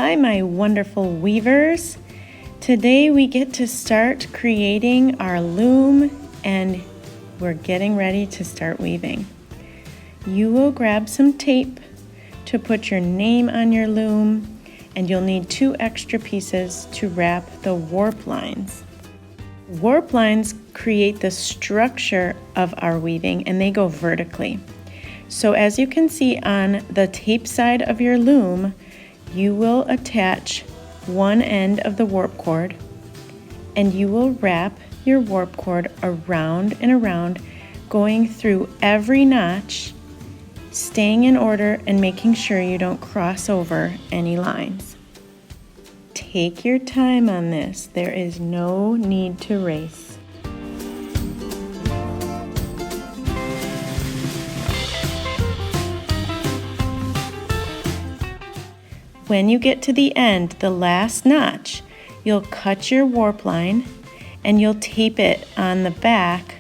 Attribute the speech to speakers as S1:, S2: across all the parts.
S1: Hi, my wonderful weavers. Today we get to start creating our loom and we're getting ready to start weaving. You will grab some tape to put your name on your loom, and you'll need 2 extra pieces to wrap the warp lines. Warp lines create the structure of our weaving and they go vertically. So as you can see on the tape side of your loom, you will attach one end of the warp cord and you will wrap your warp cord around and around, going through every notch, staying in order and making sure you don't cross over any lines. Take your time on this. There is no need to race. When you get to the end, the last notch, you'll cut your warp line and you'll tape it on the back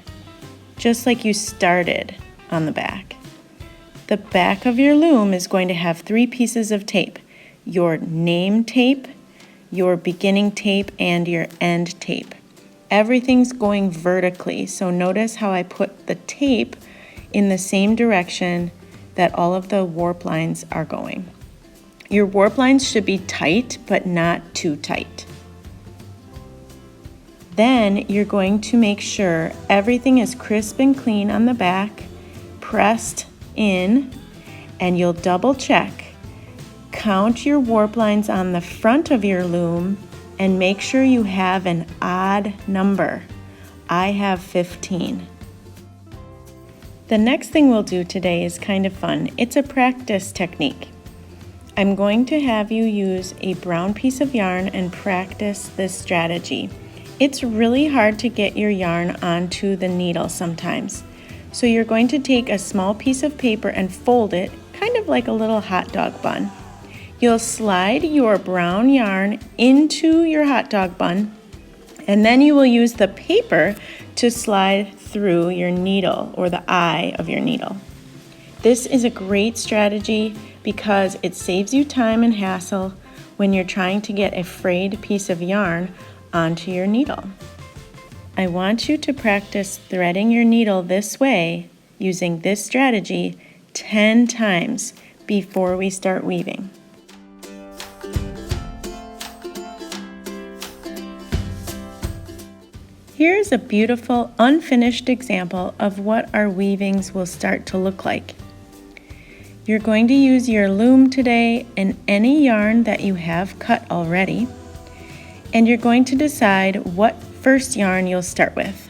S1: just like you started on the back. The back of your loom is going to have 3 pieces of tape: your name tape, your beginning tape, and your end tape. Everything's going vertically, so notice how I put the tape in the same direction that all of the warp lines are going. Your warp lines should be tight, but not too tight. Then you're going to make sure everything is crisp and clean on the back, pressed in, and you'll double check. Count your warp lines on the front of your loom and make sure you have an odd number. I have 15. The next thing we'll do today is kind of fun. It's a practice technique. I'm going to have you use a brown piece of yarn and practice this strategy. It's really hard to get your yarn onto the needle sometimes. So you're going to take a small piece of paper and fold it, kind of like a little hot dog bun. You'll slide your brown yarn into your hot dog bun, and then you will use the paper to slide through your needle or the eye of your needle. This is a great strategy because it saves you time and hassle when you're trying to get a frayed piece of yarn onto your needle. I want you to practice threading your needle this way using this strategy 10 times before we start weaving. Here's a beautiful unfinished example of what our weavings will start to look like. You're going to use your loom today and any yarn that you have cut already, and you're going to decide what first yarn you'll start with.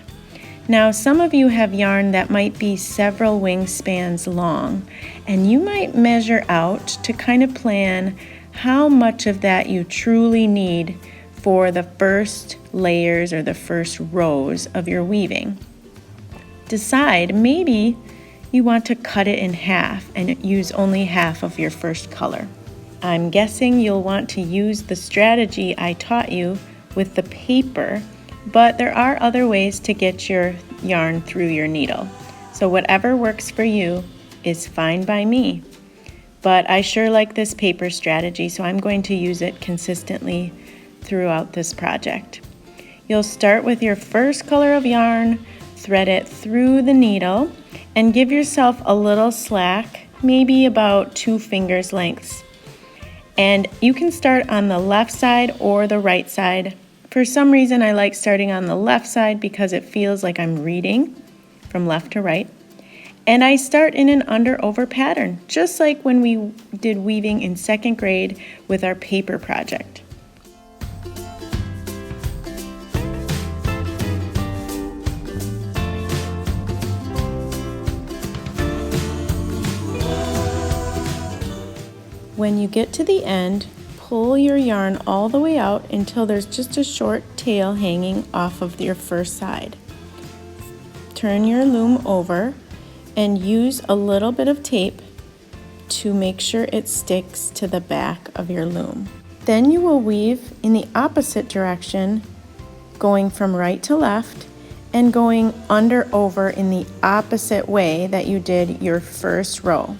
S1: Now, some of you have yarn that might be several wingspans long, and you might measure out to kind of plan how much of that you truly need for the first layers or the first rows of your weaving. Decide, maybe you want to cut it in half and use only half of your first color. I'm guessing you'll want to use the strategy I taught you with the paper, but there are other ways to get your yarn through your needle. So whatever works for you is fine by me. But I sure like this paper strategy, so I'm going to use it consistently throughout this project. You'll start with your first color of yarn, thread it through the needle, and give yourself a little slack, maybe about 2 fingers lengths. And you can start on the left side or the right side. For some reason, I like starting on the left side because it feels like I'm reading from left to right. And I start in an under-over pattern, just like when we did weaving in 2nd grade with our paper project. When you get to the end, pull your yarn all the way out until there's just a short tail hanging off of your first side. Turn your loom over and use a little bit of tape to make sure it sticks to the back of your loom. Then you will weave in the opposite direction, going from right to left and going under over in the opposite way that you did your first row.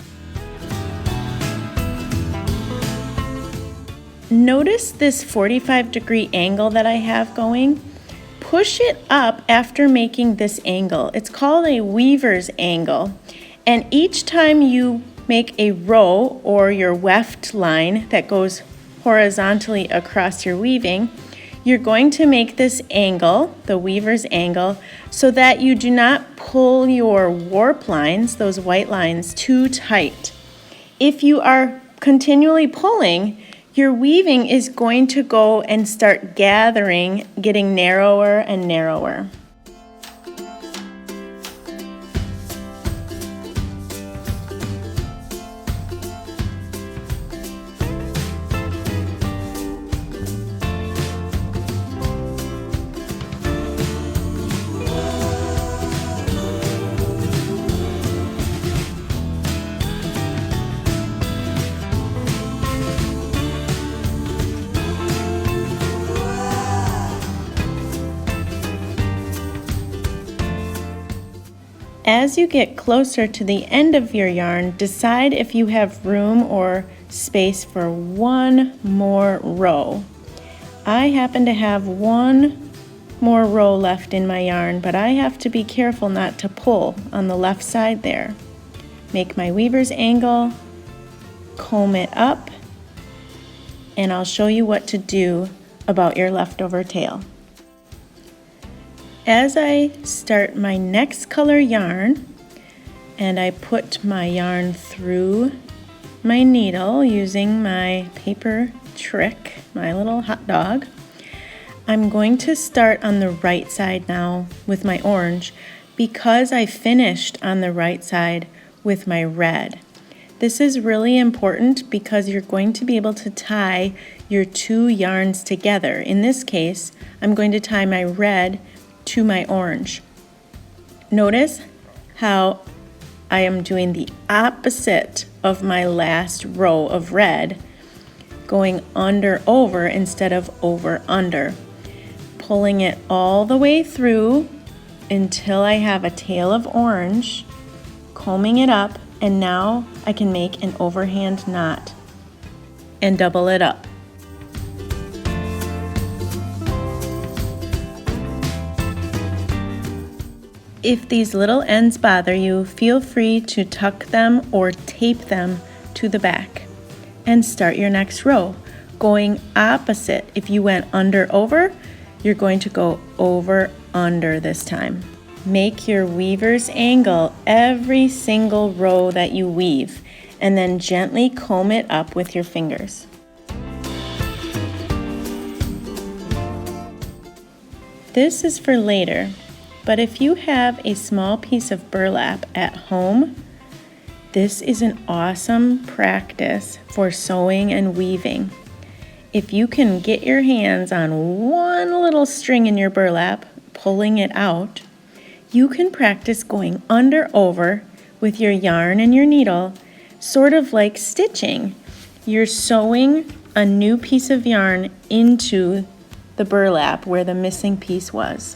S1: Notice this 45-degree angle that I have going. Push it up after making this angle. It's called a weaver's angle. And each time you make a row or your weft line that goes horizontally across your weaving, you're going to make this angle, the weaver's angle, so that you do not pull your warp lines, those white lines, too tight. If you are continually pulling, your weaving is going to go and start gathering, getting narrower and narrower. As you get closer to the end of your yarn, decide if you have room or space for one more row. I happen to have one more row left in my yarn, but I have to be careful not to pull on the left side there. Make my weaver's angle, comb it up, and I'll show you what to do about your leftover tail. As I start my next color yarn and I put my yarn through my needle using my paper trick, my little hot dog, I'm going to start on the right side now with my orange because I finished on the right side with my red. This is really important because you're going to be able to tie your two yarns together. In this case, I'm going to tie my red to my orange. Notice how I am doing the opposite of my last row of red, going under over instead of over under, pulling it all the way through until I have a tail of orange, combing it up, and now I can make an overhand knot and double it up. If these little ends bother you, feel free to tuck them or tape them to the back and start your next row. Going opposite, if you went under over, you're going to go over under this time. Make your weaver's angle every single row that you weave and then gently comb it up with your fingers. This is for later. But if you have a small piece of burlap at home, this is an awesome practice for sewing and weaving. If you can get your hands on one little string in your burlap, pulling it out, you can practice going under over with your yarn and your needle, sort of like stitching. You're sewing a new piece of yarn into the burlap where the missing piece was.